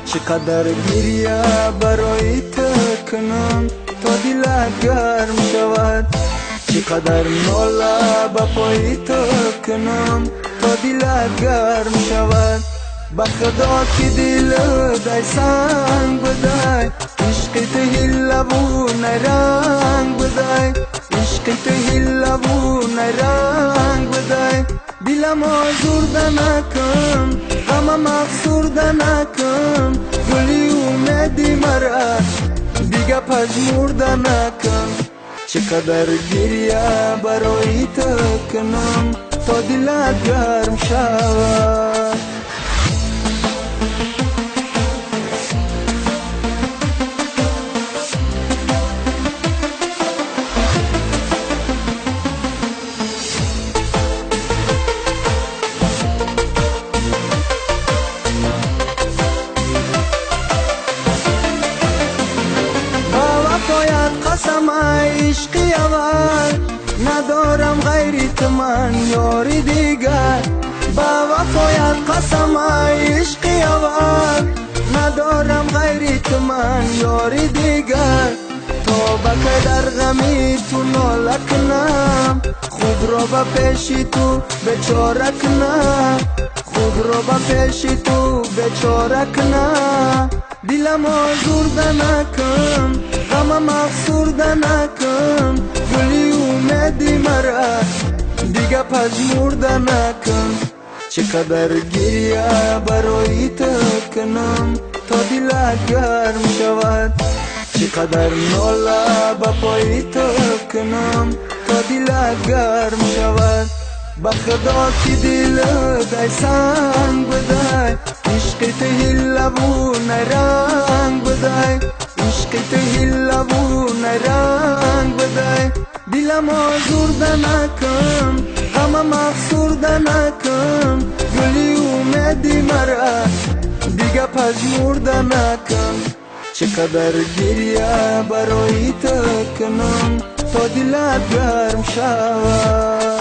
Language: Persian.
چقدر گریه برای تو کنم تا دلت گرم شود، چقدر ناله به پای تو کنم تا دلت گرم شود. به خدا که دل دای سنگ بدای، عشق تو لبون رنگ بدای، عشق تو لبون رنگ بدای. دلم آزرده نکن، غمم افسرده نکن، گلی اومدی مرا دیگه پژمرده نکن. چقدر گریه برای تو کنم تا دلت گرم شود. قسم عشقی اول ندارم غیر تو من یاری دیگر، با وفایت قسم عشقی اول ندارم غیر تو من یاری دیگر. تا بکه در غمی تو ناله کنم، خود را به پیش تو بیچاره کنم، خود را به پیش تو بیچاره کنم. دلم آزرده نکن، غمم افسرده نکن، گلی اومدی مرا دیگه پژمرده نکن. چقدر گریه برای تو کنم تا دلت گرم شود، چقدر ناله به پای تو کنم تا دلت گرم شود. به خدا که دل دای سنگ بدای، عشق تو لبون رنگ بدای، عشق تو لبون رنگ بدای. دلم آزرده نکن، غمم افسرده نکن، گلی اومدی مرا دیگه پژمرده نکن. چقدر گریه برای تو کنم تا دلت گرم شود.